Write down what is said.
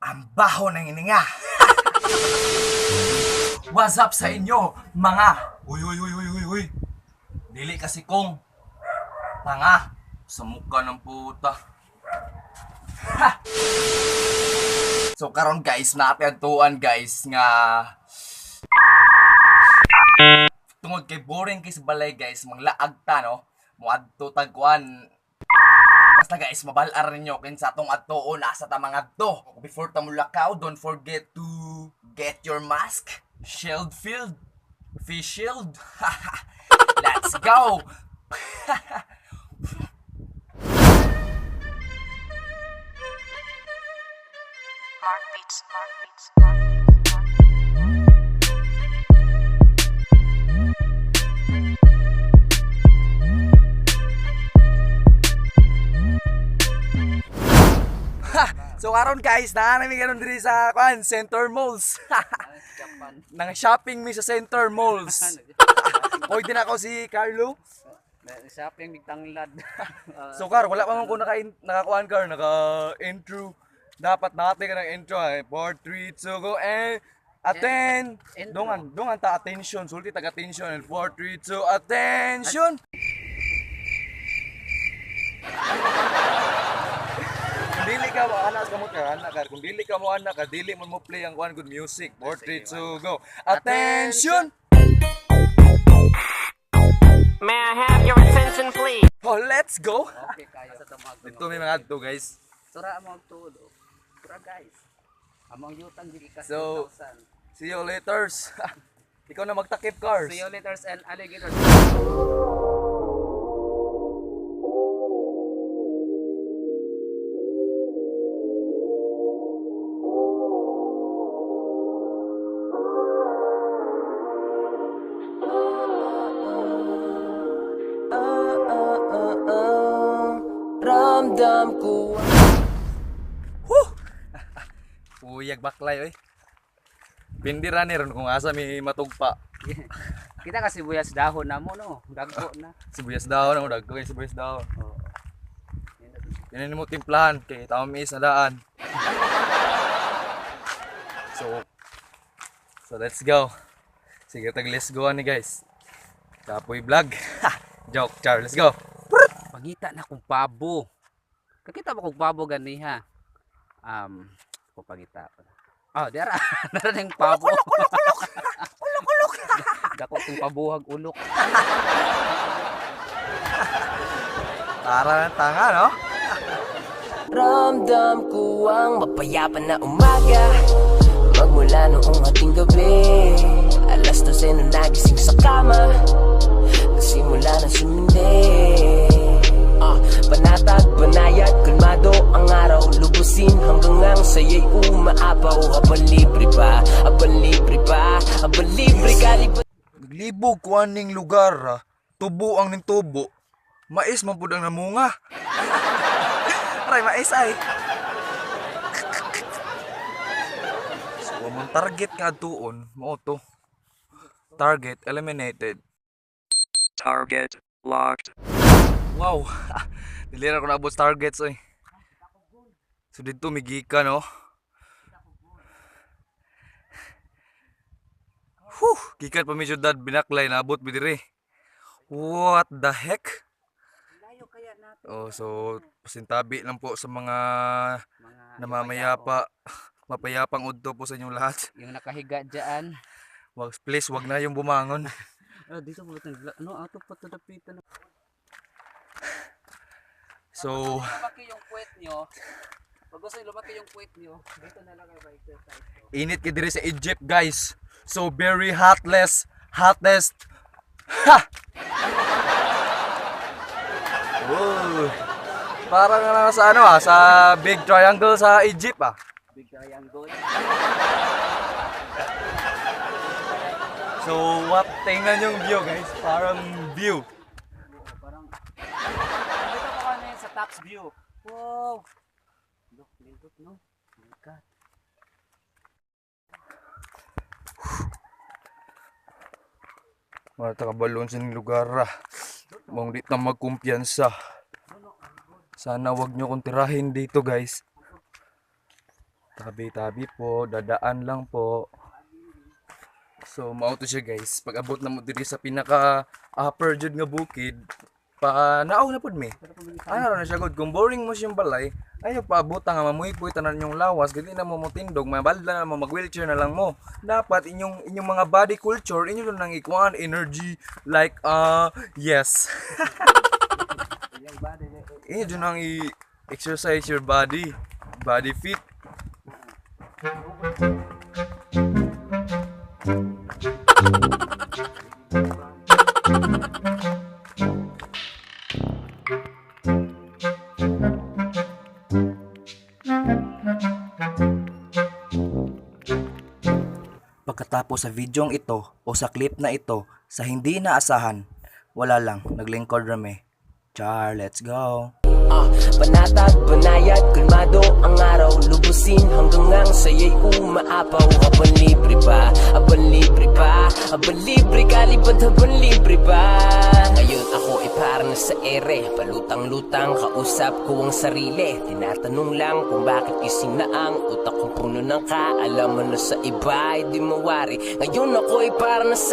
Ang baho ng hininga. What's up sa inyo, mga? Uy. Dili kasi kong tanga sa mukha ng puta. Ha! So karon guys, naapyagtuan guys nga tungod kay boring kay sa balay guys, manglaag ta no. Moadto tagkuan. Basta guys, mabalar ninyo kinsa atong adtuon asa ta mga adto. Before ta mulakaw, don't forget to get your mask, shield field, face shield. Let's go. Mark Beats. So karon guys, naanami karon diri sa Center Malls. Nang shopping mi sa Center Malls. Hoy din ako si Carlo. Shopping bigtanglad. So Car, wala pa man ko nakakuan Car, naka-intro. Dapat natin ka ng intro eh. 4, 3, 2, go and attend. Dongan ta attention, sulti tag attention and 4, 3, 2, attention. Kung dili ka mo anak kamot ka anak ka. Kung dili ka mo anak ka, dili mo play ang one good music. 4, 3, 2, go. Attention. May I have your attention, please? Oh, let's go. Okay kayo sa tamag. Dito may mga adto guys. Sura mo tulo. Sura guys. Among yutang dili ka So, 2,000. see you later. Ikaw na magtakip cars. See you later and alligators. Ramdam ko. Puyag baklay oy. Pindira ni ron kung asa mi matugpa. Kita kasi buyas dahon na mo no. Dagko na. Sibuyas daw na mo dagko kay sibuyas daw. Oh. Yan mo timplahan kay tamis na daan. So let's go. Sige tag let's go ani guys. Kapoy vlog. Joke char, let's go. Pangita na kong pabo. Kakita ba kong pabo ganiha? Kung pangita. Oh, dara. Dara ng pabo. Ulok. Dako tong pabuhag ulok. Tara ng tanga no? Ramdam ko ang mapayapan na umaga. Magmula noong ating gabi. Alas 12 nung nagising sa kama. Nasimula na sumindi. Panatag, banayad, kalmado ang araw. Lubusin hanggang ang saya'y umaapaw. Habang libre pa, kalibot. Naglibog ko aning lugar ha. Tubo ang ning tubo. Mais man pud ang namunga. Aray mais ay. So among target nga tuon mo to. Target eliminated. Target locked. Wow. Dilira ko na abot targets oy. So dito migika no. Gikan pa mi syudad binaklay na abot mi diri. What the heck? Oh, so pasintabi lang po sa mga namamayapa. Mapayapang udto po sa inyong lahat. Yung nakahiga diyan. Please, wag na yung bumangon. Dito mo ato pa to dapitan. So, lumaki yung puwet nyo. Pag gusto lumaki yung puwet nyo, dito na lang kayo exercise. init ka diri sa Egypt, guys. So, very hottest. Ha! Oh. Parang na sa sa big triangle sa Egypt Big triangle. So, tingnan yung view, guys. Parang view. Parang dito pa kami sa top view. Wow. Look, lindot no. Oh my God. Mga taga-balon sa lugar. Mong di na magkumpiyansa. Sana wag nyo kong tirahin dito guys. Tabi-tabi po, dadaan lang po. So mao to siya guys. Pag abot na mo diri sa pinaka upper jud nga bukid, pa naaw na pud mi. Ano na siya good. Kung boring mo siyang balay, ayaw pa abutan nga mamuhi-puy tanan yung lawas, gali na mo motindog, mabalda na mo, mag-wheelchair na lang mo. Dapat inyong mga body culture, inyo lang nang ikuan energy like yes. Inyo dyan ang i-exercise your body fit. Pagkatapos sa videong ito o sa clip na ito, sa hindi inaasahan, wala lang, naglingkod rami. Char, let's go! Panatag, banayad, kalmado ang araw. Lubusin hanggang ang saya'y umaapaw. Habang libre pa, habang libre pa, habang libre ka, libad habang libre pa. Ngayon ako ay parang nasa ere, palutang-lutang, kausap ko ang sarili. Tinatanong lang kung bakit gising na ang utak kong puno ng kaalaman na sa iba ay di mawari. Ngayon ako ay parang nasa